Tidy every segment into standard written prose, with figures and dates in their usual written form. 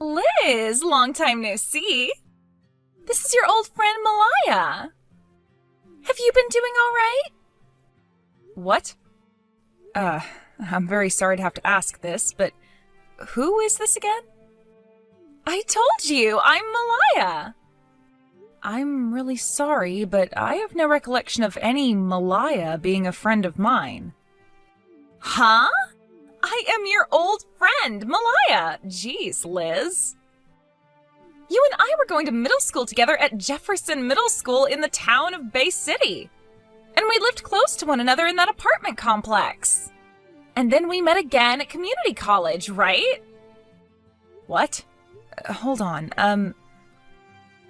Liz, long time no see. This is your old friend Malaya. Have you been doing all right? What? I'm very sorry to have to ask this, but who is this again? I told you, I'm Malaya. I'm really sorry, but I have no recollection of any Malaya being a friend of mine. Huh? I am your old friend, Malaya. Jeez, Liz. You and I were going to middle school together at Jefferson Middle School in the town of Bay City. And we lived close to one another in that apartment complex. And then we met again at community college, right? What? Hold on,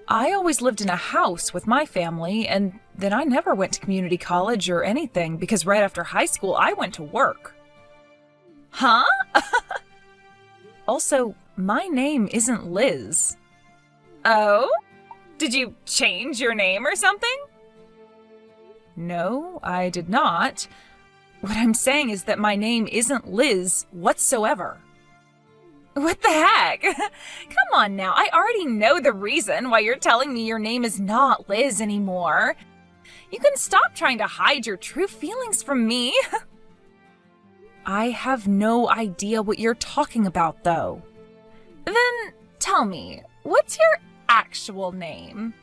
I always lived in a house with my family, and then I never went to community college or anything because right after high school I went to work. Huh? Also, my name isn't Liz. Oh? Did you change your name or something? No, I did not. What I'm saying is that my name isn't Liz whatsoever. What the heck? Come on now, I already know the reason why you're telling me your name is not Liz anymore. You can stop trying to hide your true feelings from me. I have no idea what you're talking about, though. Then tell me, what's your actual name?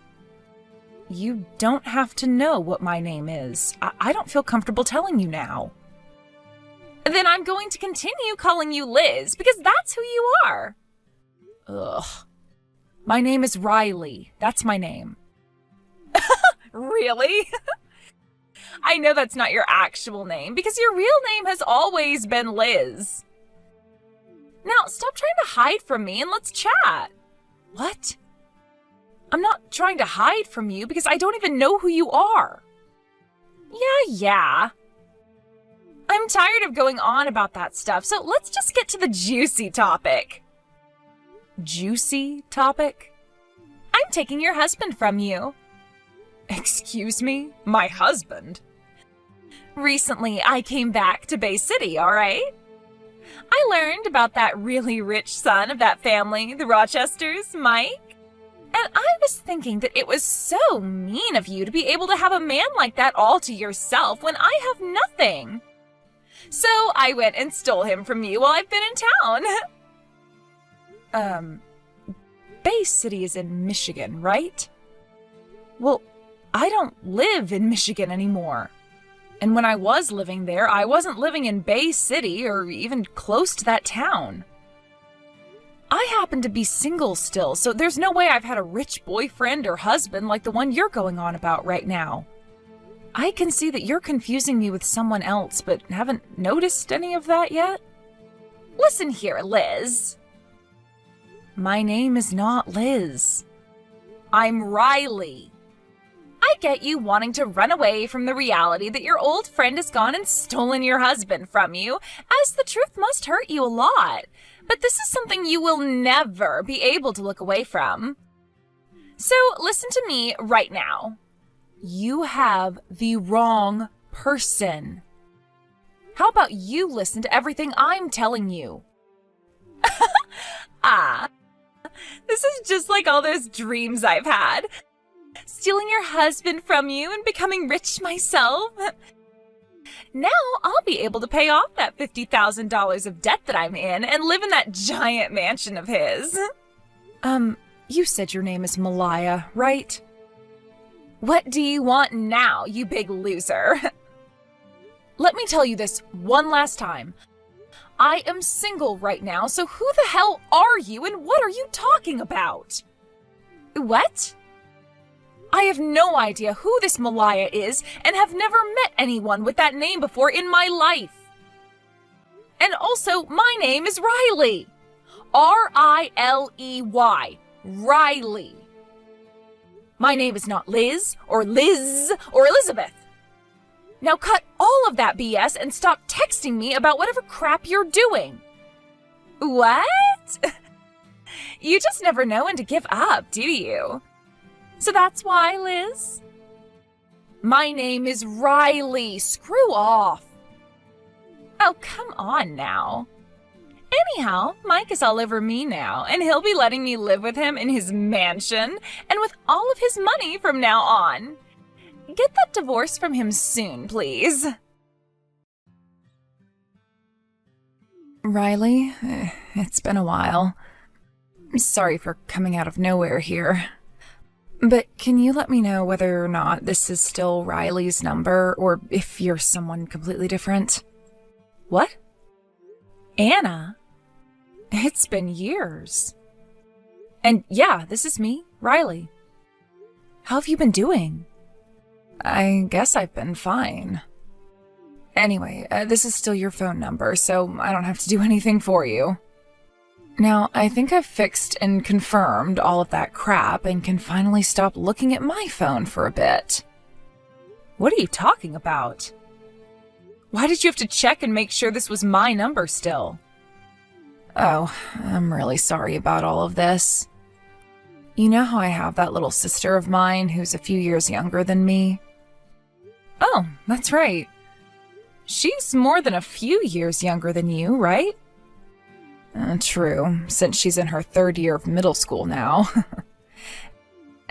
You don't have to know what my name is. I don't feel comfortable telling you now. Then I'm going to continue calling you Liz, because that's who you are. Ugh. My name is Riley. That's my name. Really? I know that's not your actual name, because your real name has always been Liz. Now, stop trying to hide from me and let's chat. What? I'm not trying to hide from you because I don't even know who you are. Yeah. I'm tired of going on about that stuff, so let's just get to the juicy topic. Juicy topic? I'm taking your husband from you. Excuse me? My husband? Recently, I came back to Bay City, all right? I learned about that really rich son of that family, the Rochesters, Mike. And I was thinking that it was so mean of you to be able to have a man like that all to yourself when I have nothing. So I went and stole him from you while I've been in town. Bay City is in Michigan, right? Well, I don't live in Michigan anymore. And when I was living there, I wasn't living in Bay City or even close to that town. I happen to be single still, so there's no way I've had a rich boyfriend or husband like the one you're going on about right now. I can see that you're confusing me with someone else, but haven't noticed any of that yet. Listen here, Liz. My name is not Liz. I'm Riley. I get you wanting to run away from the reality that your old friend has gone and stolen your husband from you, as the truth must hurt you a lot. But this is something you will never be able to look away from. So listen to me right now. You have the wrong person. How about you listen to everything I'm telling you? This is just like all those dreams I've had. Stealing your husband from you and becoming rich myself. Now I'll be able to pay off that $50,000 of debt that I'm in and live in that giant mansion of his. You said your name is Malaya, right? What do you want now, you big loser? Let me tell you this one last time. I am single right now, so who the hell are you and what are you talking about? What? I have no idea who this Malaya is and have never met anyone with that name before in my life. And also, my name is Riley. R-I-L-E-Y. Riley. My name is not Liz or Elizabeth. Now cut all of that BS and stop texting me about whatever crap you're doing. What? You just never know when to give up, do you? So that's why, Liz? My name is Riley. Screw off. Oh, come on now. Anyhow, Mike is all over me now, and he'll be letting me live with him in his mansion and with all of his money from now on. Get that divorce from him soon, please. Riley, it's been a while. Sorry for coming out of nowhere here. But can you let me know whether or not this is still Riley's number, or if you're someone completely different? What? Anna? It's been years. And yeah, this is me, Riley. How have you been doing? I guess I've been fine. Anyway, this is still your phone number, so I don't have to do anything for you. Now, I think I've fixed and confirmed all of that crap and can finally stop looking at my phone for a bit. What are you talking about? Why did you have to check and make sure this was my number still? Oh, I'm really sorry about all of this. You know how I have that little sister of mine who's a few years younger than me? Oh, that's right. She's more than a few years younger than you, right? True, since she's in her 3rd year of middle school now.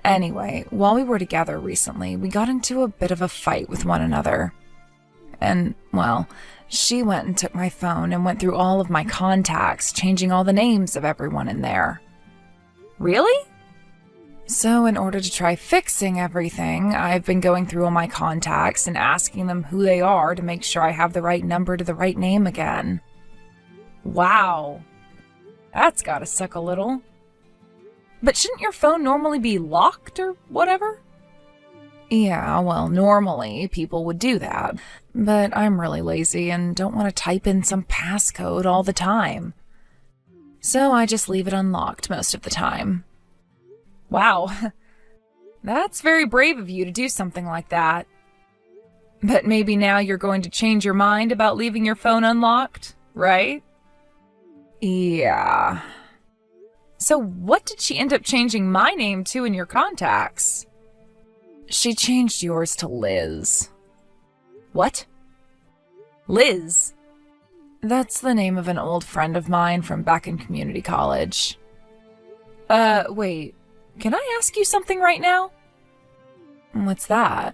Anyway, while we were together recently, we got into a bit of a fight with one another. And, well, she went and took my phone and went through all of my contacts, changing all the names of everyone in there. Really? So in order to try fixing everything, I've been going through all my contacts and asking them who they are to make sure I have the right number to the right name again. Wow. That's gotta suck a little. But shouldn't your phone normally be locked or whatever? Yeah, well, normally people would do that, but I'm really lazy and don't want to type in some passcode all the time. So I just leave it unlocked most of the time. Wow, that's very brave of you to do something like that. But maybe now you're going to change your mind about leaving your phone unlocked, right? Yeah. So what did she end up changing my name to in your contacts? She changed yours to Liz. What? Liz? That's the name of an old friend of mine from back in community college. Wait. Can I ask you something right now? What's that?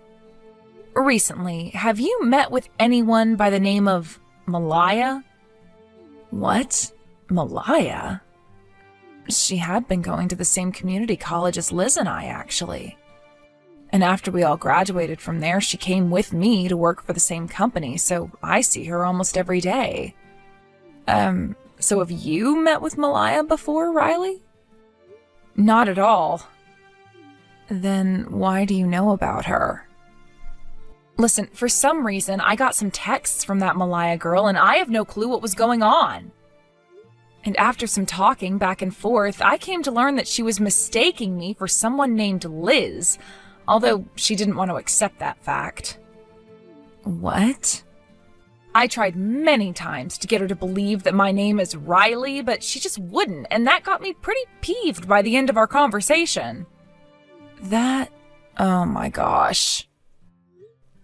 Recently, have you met with anyone by the name of Malaya? What? Malaya? She had been going to the same community college as Liz and I, actually. And after we all graduated from there, she came with me to work for the same company, so I see her almost every day. So have you met with Malaya before, Riley? Not at all. Then why do you know about her? Listen, for some reason, I got some texts from that Malaya girl, and I have no clue what was going on. And after some talking back and forth, I came to learn that she was mistaking me for someone named Liz, although she didn't want to accept that fact. What? I tried many times to get her to believe that my name is Riley, but she just wouldn't, and that got me pretty peeved by the end of our conversation. Oh my gosh.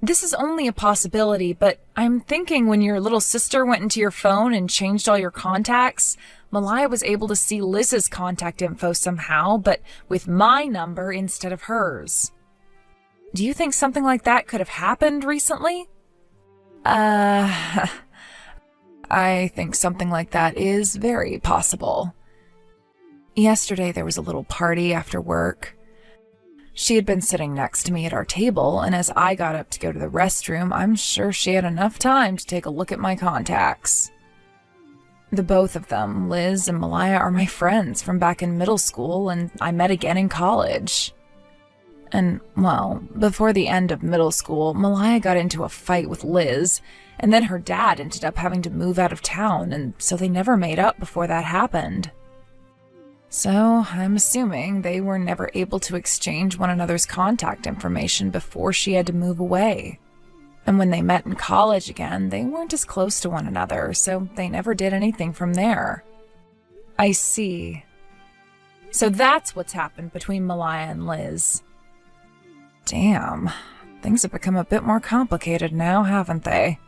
This is only a possibility, but I'm thinking when your little sister went into your phone and changed all your contacts, Malaya was able to see Liz's contact info somehow, but with my number instead of hers. Do you think something like that could have happened recently? I think something like that is very possible. Yesterday there was a little party after work. She had been sitting next to me at our table, and as I got up to go to the restroom, I'm sure she had enough time to take a look at my contacts. The both of them, Liz and Malaya, are my friends from back in middle school, and I met again in college. And, well, before the end of middle school, Malaya got into a fight with Liz, and then her dad ended up having to move out of town, and so they never made up before that happened. So, I'm assuming they were never able to exchange one another's contact information before she had to move away. And when they met in college again, they weren't as close to one another, so they never did anything from there. I see. So that's what's happened between Malaya and Liz. Damn, things have become a bit more complicated now, haven't they?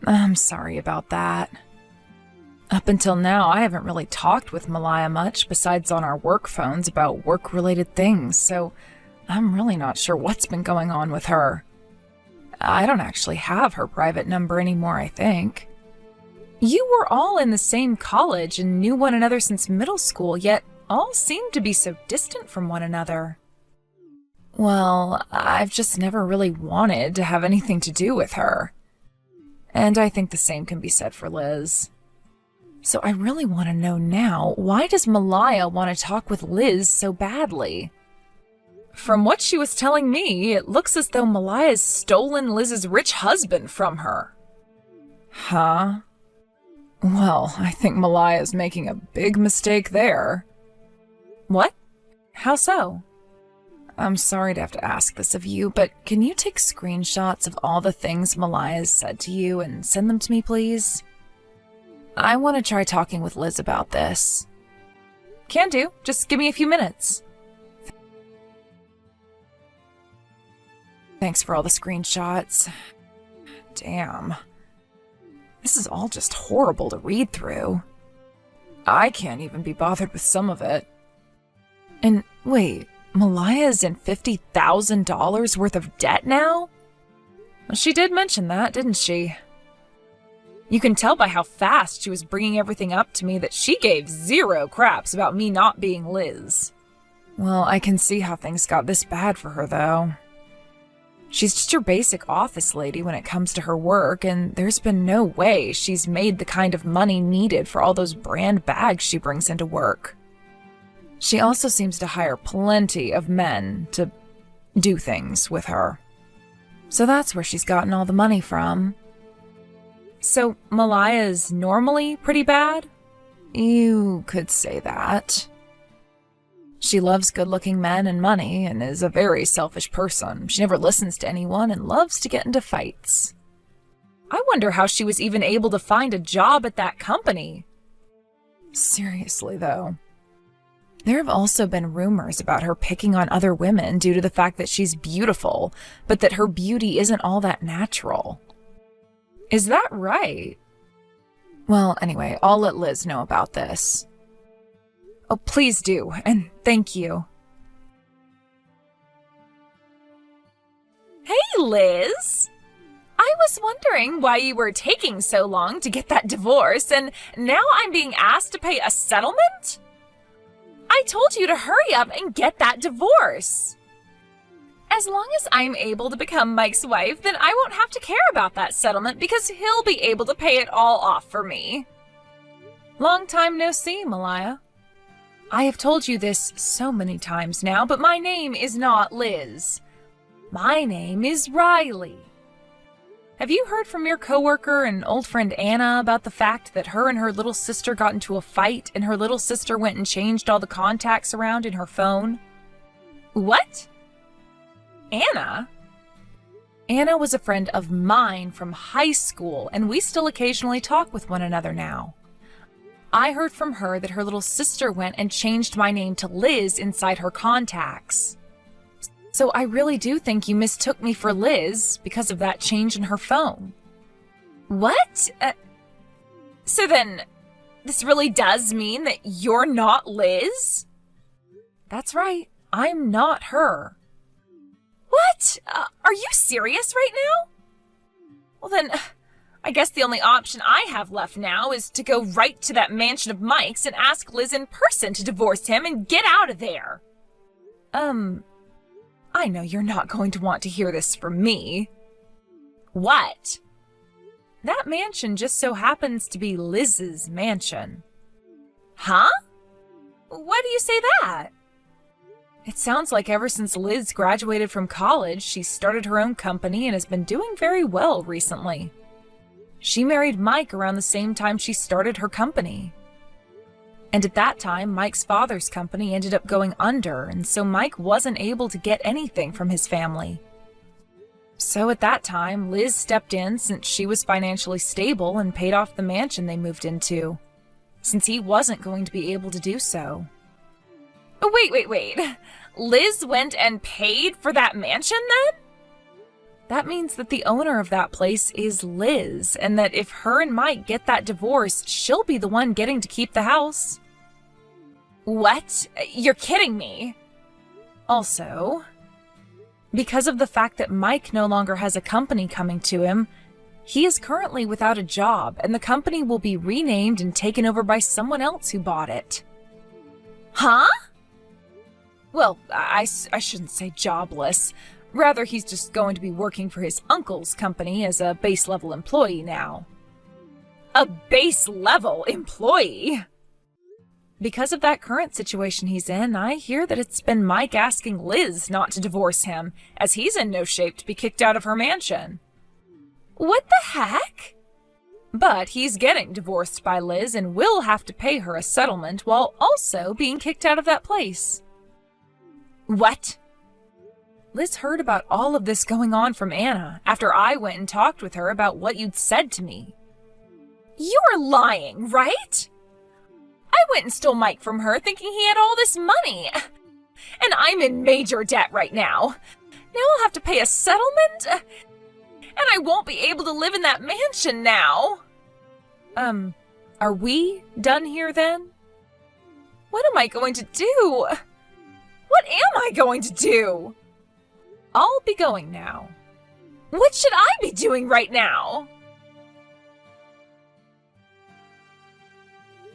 I'm sorry about that. Up until now, I haven't really talked with Malaya much besides on our work phones about work-related things, so I'm really not sure what's been going on with her. I don't actually have her private number anymore, I think. You were all in the same college and knew one another since middle school, yet all seemed to be so distant from one another. Well, I've just never really wanted to have anything to do with her. And I think the same can be said for Liz. So I really want to know now, why does Malaya want to talk with Liz so badly? From what she was telling me, it looks as though Malaya's stolen Liz's rich husband from her. Huh? Well, I think Malaya's making a big mistake there. What? How so? I'm sorry to have to ask this of you, but can you take screenshots of all the things Malaya's said to you and send them to me, please? I want to try talking with Liz about this. Can do. Just give me a few minutes. Thanks for all the screenshots. Damn. This is all just horrible to read through. I can't even be bothered with some of it. And wait, Malaya's in $50,000 worth of debt now? Well, she did mention that, didn't she? You can tell by how fast she was bringing everything up to me that she gave zero craps about me not being Liz. Well, I can see how things got this bad for her, though. She's just your basic office lady when it comes to her work, and there's been no way she's made the kind of money needed for all those brand bags she brings into work. She also seems to hire plenty of men to do things with her. So that's where she's gotten all the money from. So Malaya's normally pretty bad? You could say that. She loves good-looking men and money and is a very selfish person. She never listens to anyone and loves to get into fights. I wonder how she was even able to find a job at that company. Seriously, though. There have also been rumors about her picking on other women due to the fact that she's beautiful, but that her beauty isn't all that natural. Is that right? Well, anyway, I'll let Liz know about this. Oh, please do, and thank you. Hey, Liz! I was wondering why you were taking so long to get that divorce, and now I'm being asked to pay a settlement? I told you to hurry up and get that divorce. As long as I'm able to become Mike's wife, then I won't have to care about that settlement because he'll be able to pay it all off for me. Long time no see, Malaya. I have told you this so many times now, but my name is not Liz. My name is Riley. Have you heard from your coworker and old friend Anna about the fact that her and her little sister got into a fight and her little sister went and changed all the contacts around in her phone? What? Anna? Anna was a friend of mine from high school, and we still occasionally talk with one another now. I heard from her that her little sister went and changed my name to Liz inside her contacts. So I really do think you mistook me for Liz because of that change in her phone. What? So then, this really does mean that you're not Liz? That's right. I'm not her. What? Are you serious right now? Well then, I guess the only option I have left now is to go right to that mansion of Mike's and ask Liz in person to divorce him and get out of there. I know you're not going to want to hear this from me. What? That mansion just so happens to be Liz's mansion. Huh? Why do you say that? It sounds like ever since Liz graduated from college, she started her own company and has been doing very well recently. She married Mike around the same time she started her company. And at that time, Mike's father's company ended up going under, and so Mike wasn't able to get anything from his family. So at that time, Liz stepped in since she was financially stable and paid off the mansion they moved into, since he wasn't going to be able to do so. Wait. Liz went and paid for that mansion then? that means that the owner of that place is Liz, and that if her and Mike get that divorce, she'll be the one getting to keep the house. What? You're kidding me. Also, because of the fact that Mike no longer has a company coming to him, he is currently without a job, and the company will be renamed and taken over by someone else who bought it. Huh? Well, I shouldn't say jobless. Rather, he's just going to be working for his uncle's company as a base-level employee now. A base-level employee? Because of that current situation he's in, I hear that it's been Mike asking Liz not to divorce him, as he's in no shape to be kicked out of her mansion. What the heck? But he's getting divorced by Liz and will have to pay her a settlement while also being kicked out of that place. What? Liz heard about all of this going on from Anna after I went and talked with her about what you'd said to me. You're lying, right? I went and stole Mike from her thinking he had all this money. And I'm in major debt right now. Now I'll have to pay a settlement? And I won't be able to live in that mansion now. Are we done here then? What am I going to do? What am I going to do? I'll be going now. What should I be doing right now?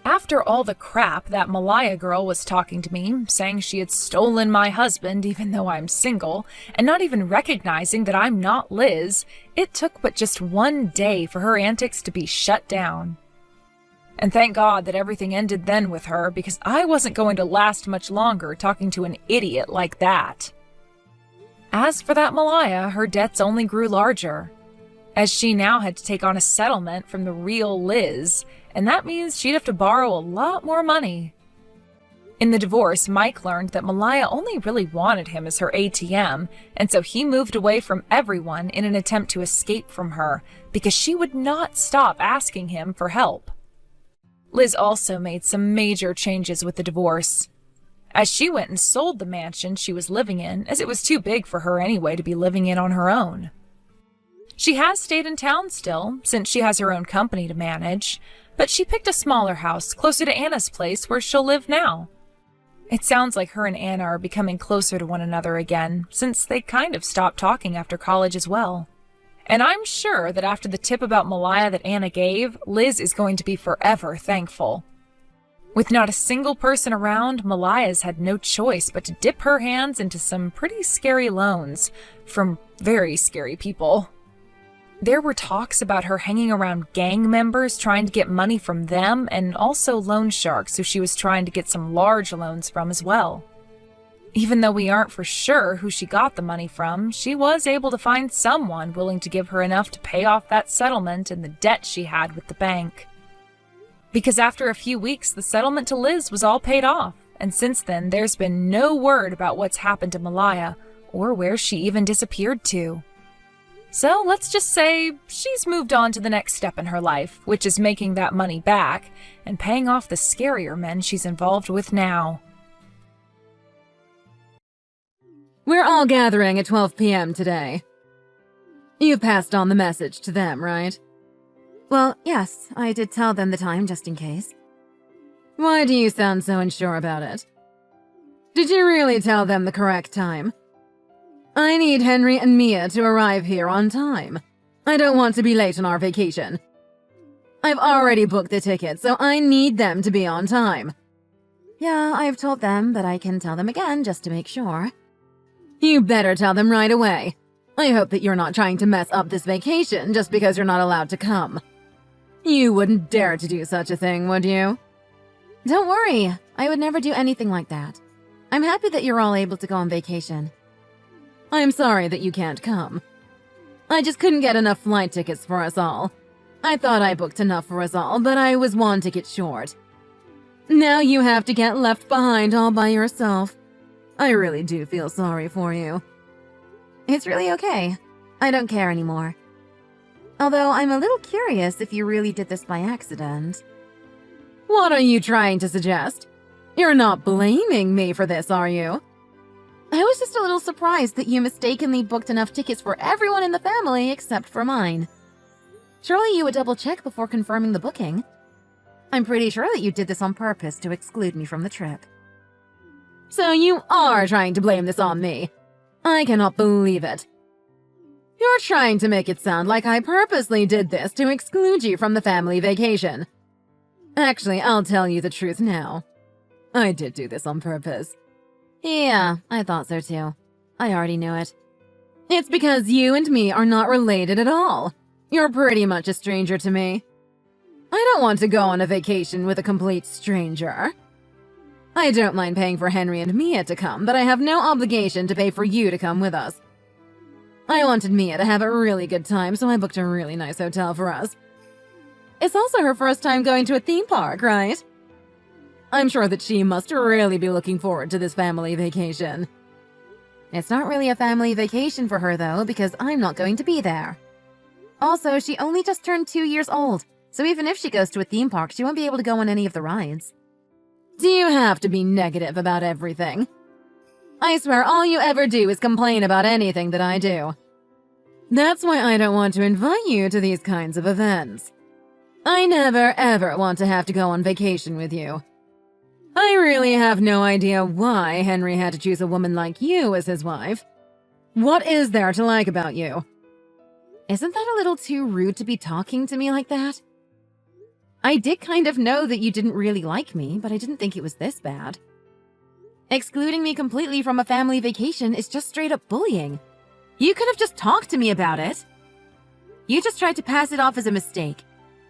After all the crap that Malaya girl was talking to me, saying she had stolen my husband even though I'm single, and not even recognizing that I'm not Liz, it took but just one day for her antics to be shut down. And thank God that everything ended then with her, because I wasn't going to last much longer talking to an idiot like that. As for that Malaya, her debts only grew larger, as she now had to take on a settlement from the real Liz, and that means she'd have to borrow a lot more money. In the divorce, Mike learned that Malaya only really wanted him as her ATM, and so he moved away from everyone in an attempt to escape from her, because she would not stop asking him for help. Liz also made some major changes with the divorce, as she went and sold the mansion she was living in, as it was too big for her anyway to be living in on her own. She has stayed in town still, since she has her own company to manage, but she picked a smaller house closer to Anna's place where she'll live now. It sounds like her and Anna are becoming closer to one another again, since they kind of stopped talking after college as well. And I'm sure that after the tip about Malaya that Anna gave, Liz is going to be forever thankful. With not a single person around, Malaya's had no choice but to dip her hands into some pretty scary loans from very scary people. There were talks about her hanging around gang members trying to get money from them, and also loan sharks who she was trying to get some large loans from as well. Even though we aren't for sure who she got the money from, she was able to find someone willing to give her enough to pay off that settlement and the debt she had with the bank. Because after a few weeks, the settlement to Liz was all paid off, and since then there's been no word about what's happened to Malaya, or where she even disappeared to. So let's just say she's moved on to the next step in her life, which is making that money back and paying off the scarier men she's involved with now. We're all gathering at 12 p.m. today. You've passed on the message to them, right? Well, yes, I did tell them the time just in case. Why do you sound so unsure about it? Did you really tell them the correct time? I need Henry and Mia to arrive here on time. I don't want to be late on our vacation. I've already booked the tickets, so I need them to be on time. Yeah, I've told them, but I can tell them again just to make sure. You better tell them right away. I hope that you're not trying to mess up this vacation just because you're not allowed to come. You wouldn't dare to do such a thing, would you? Don't worry, I would never do anything like that. I'm happy that you're all able to go on vacation. I'm sorry that you can't come. I just couldn't get enough flight tickets for us all. I thought I booked enough for us all, but I was one ticket short. Now you have to get left behind all by yourself. I really do feel sorry for you. It's really okay. I don't care anymore. Although I'm a little curious if you really did this by accident. What are you trying to suggest? You're not blaming me for this, are you? I was just a little surprised that you mistakenly booked enough tickets for everyone in the family except for mine. Surely you would double-check before confirming the booking. I'm pretty sure that you did this on purpose to exclude me from the trip. So you are trying to blame this on me. I cannot believe it. You're trying to make it sound like I purposely did this to exclude you from the family vacation. Actually, I'll tell you the truth now. I did do this on purpose. Yeah, I thought so too. I already knew it. It's because you and me are not related at all. You're pretty much a stranger to me. I don't want to go on a vacation with a complete stranger. I don't mind paying for Henry and Mia to come, but I have no obligation to pay for you to come with us. I wanted Mia to have a really good time, so I booked a really nice hotel for us. It's also her first time going to a theme park, right? I'm sure that she must really be looking forward to this family vacation. It's not really a family vacation for her though, because I'm not going to be there. Also, she only just turned 2 years old, so even if she goes to a theme park, she won't be able to go on any of the rides. Do you have to be negative about everything? I swear all you ever do is complain about anything that I do. That's why I don't want to invite you to these kinds of events. I never ever want to have to go on vacation with you. I really have no idea why Henry had to choose a woman like you as his wife. What is there to like about you? Isn't that a little too rude to be talking to me like that? I did kind of know that you didn't really like me, but I didn't think it was this bad. Excluding me completely from a family vacation is just straight up bullying. You could have just talked to me about it. You just tried to pass it off as a mistake.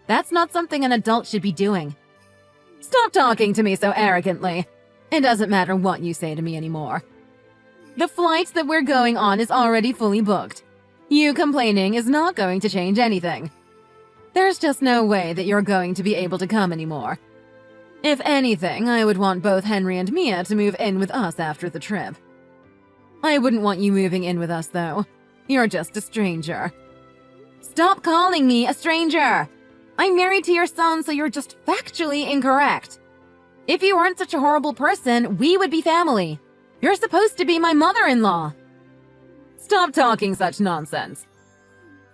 That's not something an adult should be doing. Stop talking to me so arrogantly. It doesn't matter what you say to me anymore. The flight that we're going on is already fully booked. You complaining is not going to change anything. There's just no way that you're going to be able to come anymore. If anything, I would want both Henry and Mia to move in with us after the trip. I wouldn't want you moving in with us, though. You're just a stranger. Stop calling me a stranger! I'm married to your son, so you're just factually incorrect. If you weren't such a horrible person, we would be family. You're supposed to be my mother-in-law. Stop talking such nonsense.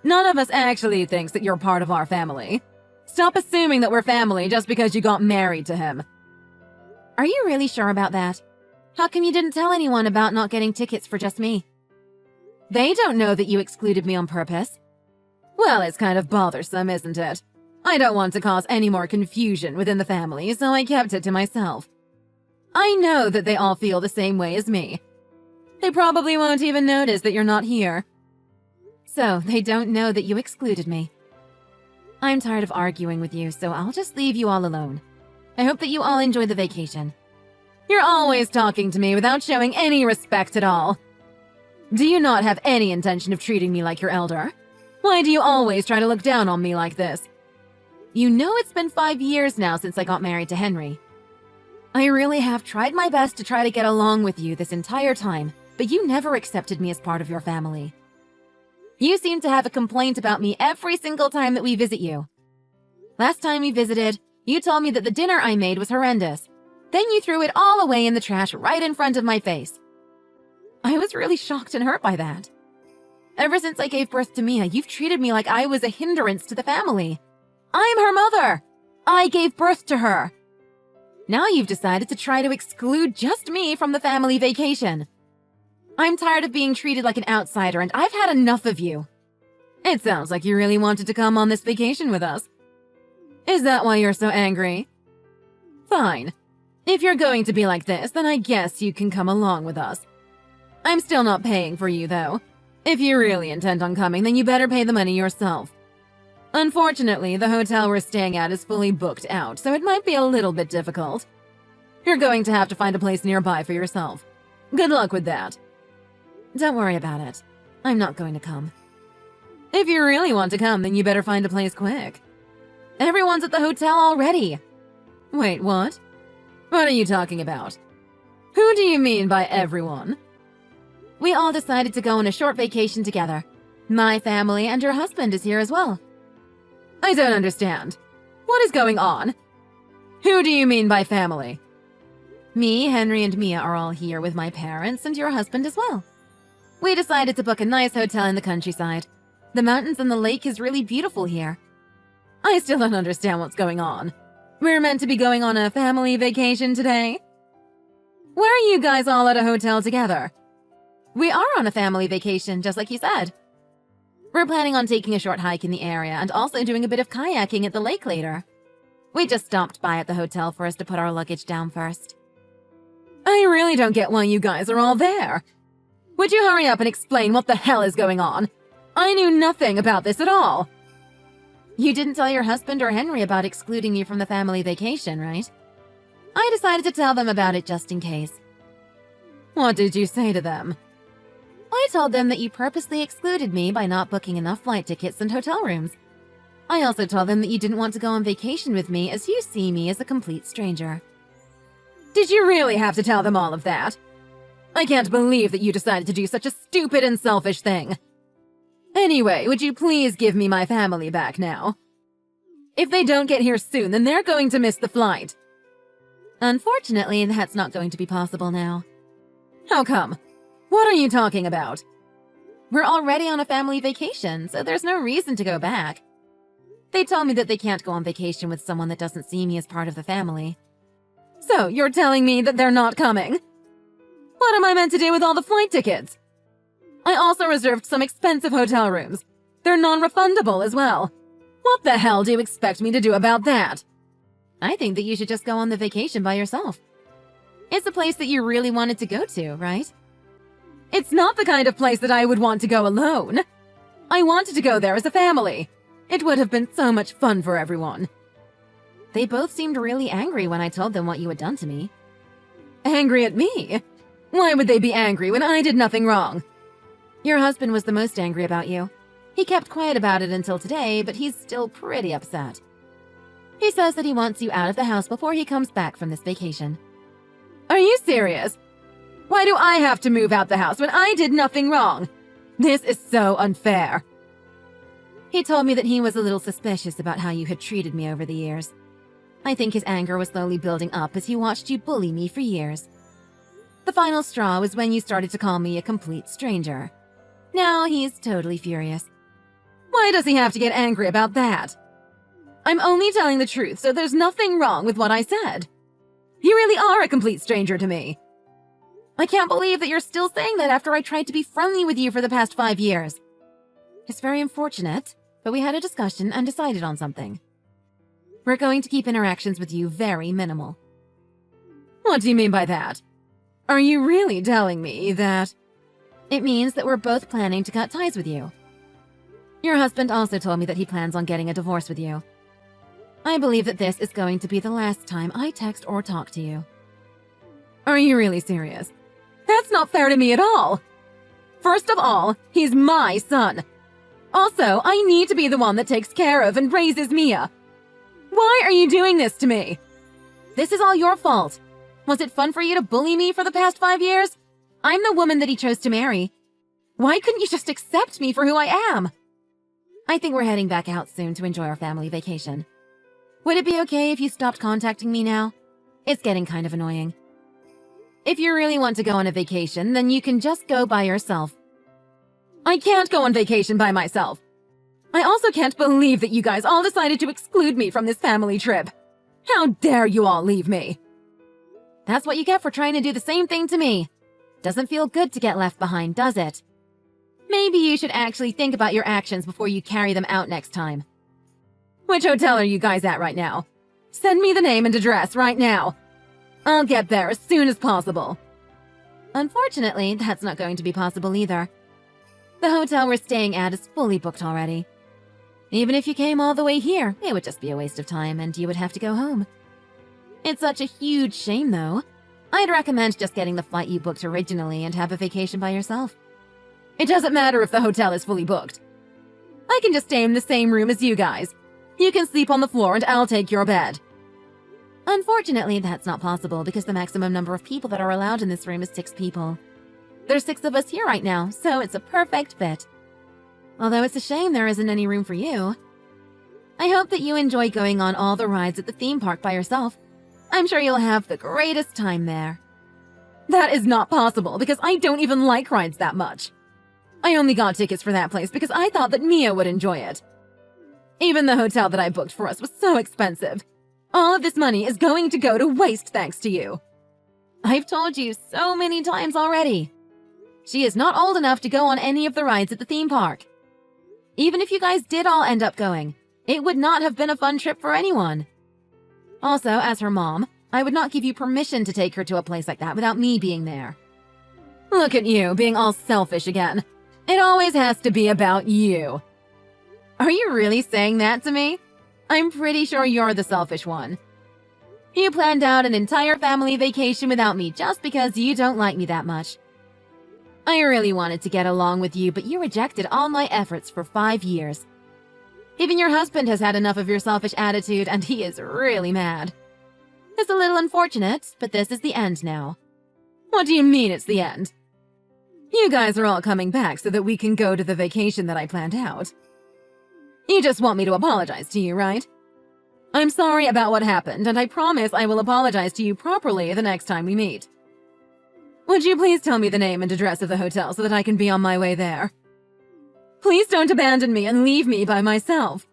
None of us actually thinks that you're part of our family. Stop assuming that we're family just because you got married to him. Are you really sure about that? How come you didn't tell anyone about not getting tickets for just me? They don't know that you excluded me on purpose. Well, it's kind of bothersome, isn't it? I don't want to cause any more confusion within the family, so I kept it to myself. I know that they all feel the same way as me. They probably won't even notice that you're not here. So, they don't know that you excluded me. I'm tired of arguing with you, so I'll just leave you all alone. I hope that you all enjoy the vacation. You're always talking to me without showing any respect at all. Do you not have any intention of treating me like your elder? Why do you always try to look down on me like this? You know it's been 5 years now since I got married to Henry. I really have tried my best to try to get along with you this entire time, but you never accepted me as part of your family. You seem to have a complaint about me every single time that we visit you. Last time we visited, you told me that the dinner I made was horrendous. Then you threw it all away in the trash right in front of my face. I was really shocked and hurt by that. Ever since I gave birth to Mia, you've treated me like I was a hindrance to the family. I'm her mother! I gave birth to her! Now you've decided to try to exclude just me from the family vacation. I'm tired of being treated like an outsider, and I've had enough of you. It sounds like you really wanted to come on this vacation with us. Is that why you're so angry? Fine. If you're going to be like this, then I guess you can come along with us. I'm still not paying for you, though. If you really intend on coming, then you better pay the money yourself. Unfortunately, the hotel we're staying at is fully booked out, so it might be a little bit difficult. You're going to have to find a place nearby for yourself. Good luck with that. Don't worry about it. I'm not going to come. If you really want to come, then you better find a place quick. Everyone's at the hotel already. Wait, what? What are you talking about? Who do you mean by everyone? We all decided to go on a short vacation together. My family and your husband is here as well. I don't understand. What is going on? Who do you mean by family? Me, Henry, and Mia are all here with my parents and your husband as well. We decided to book a nice hotel in the countryside. The mountains and the lake is really beautiful here. I still don't understand what's going on. We're meant to be going on a family vacation today. Where are you guys all at a hotel together? We are on a family vacation, just like you said. We're planning on taking a short hike in the area and also doing a bit of kayaking at the lake later. We just stopped by at the hotel for us to put our luggage down first. I really don't get why you guys are all there. Would you hurry up and explain what the hell is going on? I knew nothing about this at all. You didn't tell your husband or Henry about excluding you from the family vacation, right? I decided to tell them about it just in case. What did you say to them? I told them that you purposely excluded me by not booking enough flight tickets and hotel rooms. I also told them that you didn't want to go on vacation with me as you see me as a complete stranger. Did you really have to tell them all of that? I can't believe that you decided to do such a stupid and selfish thing. Anyway, would you please give me my family back now? If they don't get here soon, then they're going to miss the flight. Unfortunately, that's not going to be possible now. How come? What are you talking about? We're already on a family vacation, so there's no reason to go back. They told me that they can't go on vacation with someone that doesn't see me as part of the family. So, you're telling me that they're not coming? What am I meant to do with all the flight tickets? I also reserved some expensive hotel rooms. They're non-refundable as well. What the hell do you expect me to do about that? I think that you should just go on the vacation by yourself. It's a place that you really wanted to go to, right? It's not the kind of place that I would want to go alone. I wanted to go there as a family. It would have been so much fun for everyone. They both seemed really angry when I told them what you had done to me. Angry at me? Why would they be angry when I did nothing wrong? Your husband was the most angry about you. He kept quiet about it until today, but he's still pretty upset. He says that he wants you out of the house before he comes back from this vacation. Are you serious? Why do I have to move out the house when I did nothing wrong? This is so unfair. He told me that he was a little suspicious about how you had treated me over the years. I think his anger was slowly building up as he watched you bully me for years. The final straw was when you started to call me a complete stranger. Now he's totally furious. Why does he have to get angry about that? I'm only telling the truth, so there's nothing wrong with what I said. You really are a complete stranger to me. I can't believe that you're still saying that after I tried to be friendly with you for the past 5 years. It's very unfortunate, but we had a discussion and decided on something. We're going to keep interactions with you very minimal. What do you mean by that? Are you really telling me that? It means that we're both planning to cut ties with you. Your husband also told me that he plans on getting a divorce with you. I believe that this is going to be the last time I text or talk to you. Are you really serious? That's not fair to me at all. First of all, he's my son. Also, I need to be the one that takes care of and raises Mia. Why are you doing this to me? This is all your fault. Was it fun for you to bully me for the past 5 years? I'm the woman that he chose to marry. Why couldn't you just accept me for who I am? I think we're heading back out soon to enjoy our family vacation. Would it be okay if you stopped contacting me now? It's getting kind of annoying. If you really want to go on a vacation, then you can just go by yourself. I can't go on vacation by myself. I also can't believe that you guys all decided to exclude me from this family trip. How dare you all leave me? That's what you get for trying to do the same thing to me. Doesn't feel good to get left behind, does it? Maybe you should actually think about your actions before you carry them out next time. Which hotel are you guys at right now? Send me the name and address right now. I'll get there as soon as possible. Unfortunately, that's not going to be possible either. The hotel we're staying at is fully booked already. Even if you came all the way here, it would just be a waste of time and you would have to go home. It's such a huge shame, though. I'd recommend just getting the flight you booked originally and have a vacation by yourself. It doesn't matter if the hotel is fully booked. I can just stay in the same room as you guys. You can sleep on the floor and I'll take your bed. Unfortunately, that's not possible because the maximum number of people that are allowed in this room is 6 people. There's 6 of us here right now, so it's a perfect fit. Although it's a shame there isn't any room for you. I hope that you enjoy going on all the rides at the theme park by yourself. I'm sure you'll have the greatest time there. That is not possible because I don't even like rides that much. I only got tickets for that place because I thought that Mia would enjoy it. Even the hotel that I booked for us was so expensive. All of this money is going to go to waste thanks to you. I've told you so many times already. She is not old enough to go on any of the rides at the theme park. Even if you guys did all end up going, it would not have been a fun trip for anyone. Also, as her mom, I would not give you permission to take her to a place like that without me being there. Look at you, being all selfish again. It always has to be about you. Are you really saying that to me? I'm pretty sure you're the selfish one. You planned out an entire family vacation without me just because you don't like me that much. I really wanted to get along with you, but you rejected all my efforts for 5 years. Even your husband has had enough of your selfish attitude, and he is really mad. It's a little unfortunate, but this is the end now. What do you mean it's the end? You guys are all coming back so that we can go to the vacation that I planned out. You just want me to apologize to you, right? I'm sorry about what happened, and I promise I will apologize to you properly the next time we meet. Would you please tell me the name and address of the hotel so that I can be on my way there? Please don't abandon me and leave me by myself.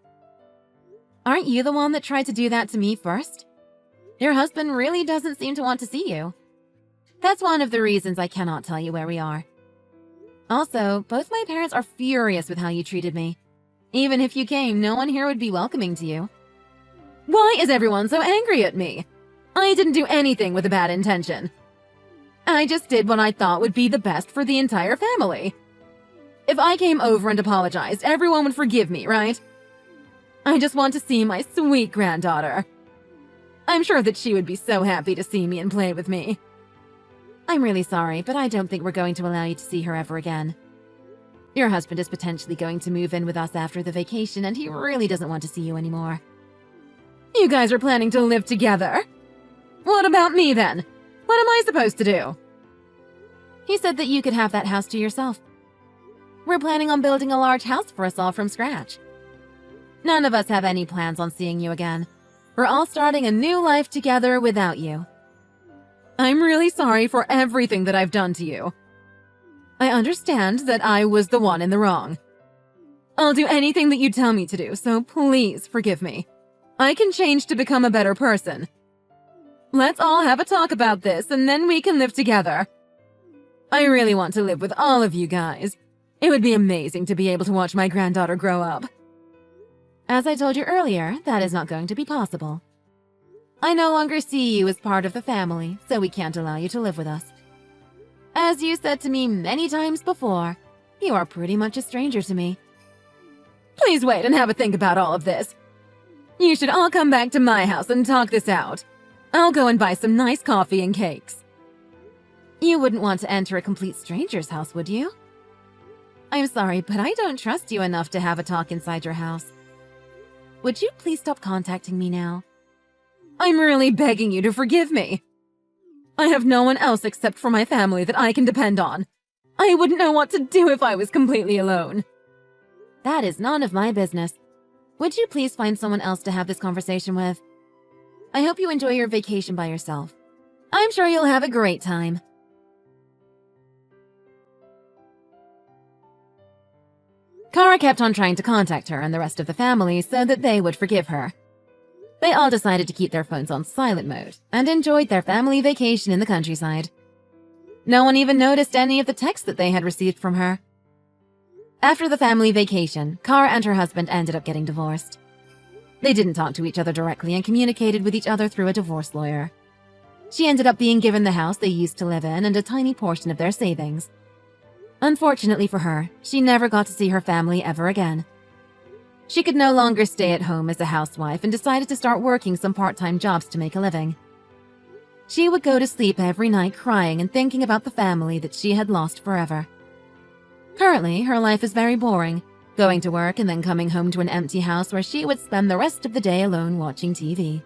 Aren't you the one that tried to do that to me first? Your husband really doesn't seem to want to see you. That's one of the reasons I cannot tell you where we are. Also, both my parents are furious with how you treated me. Even if you came, no one here would be welcoming to you. Why is everyone so angry at me? I didn't do anything with a bad intention. I just did what I thought would be the best for the entire family. If I came over and apologized, everyone would forgive me, right? I just want to see my sweet granddaughter. I'm sure that she would be so happy to see me and play with me. I'm really sorry, but I don't think we're going to allow you to see her ever again. Your husband is potentially going to move in with us after the vacation, and he really doesn't want to see you anymore. You guys are planning to live together? What about me then? What am I supposed to do? He said that you could have that house to yourself. We're planning on building a large house for us all from scratch. None of us have any plans on seeing you again. We're all starting a new life together without you. I'm really sorry for everything that I've done to you. I understand that I was the one in the wrong. I'll do anything that you tell me to do, so please forgive me. I can change to become a better person. Let's all have a talk about this, and then we can live together. I really want to live with all of you guys. It would be amazing to be able to watch my granddaughter grow up. As I told you earlier, that is not going to be possible. I no longer see you as part of the family, so we can't allow you to live with us. As you said to me many times before, you are pretty much a stranger to me. Please wait and have a think about all of this. You should all come back to my house and talk this out. I'll go and buy some nice coffee and cakes. You wouldn't want to enter a complete stranger's house, would you? I'm sorry, but I don't trust you enough to have a talk inside your house. Would you please stop contacting me now? I'm really begging you to forgive me. I have no one else except for my family that I can depend on. I wouldn't know what to do if I was completely alone. That is none of my business. Would you please find someone else to have this conversation with? I hope you enjoy your vacation by yourself. I'm sure you'll have a great time. Kara kept on trying to contact her and the rest of the family so that they would forgive her. They all decided to keep their phones on silent mode and enjoyed their family vacation in the countryside. No one even noticed any of the texts that they had received from her. After the family vacation, Kara and her husband ended up getting divorced. They didn't talk to each other directly and communicated with each other through a divorce lawyer. She ended up being given the house they used to live in and a tiny portion of their savings. Unfortunately for her, she never got to see her family ever again. She could no longer stay at home as a housewife and decided to start working some part-time jobs to make a living. She would go to sleep every night crying and thinking about the family that she had lost forever. Currently, her life is very boring, going to work and then coming home to an empty house where she would spend the rest of the day alone watching TV.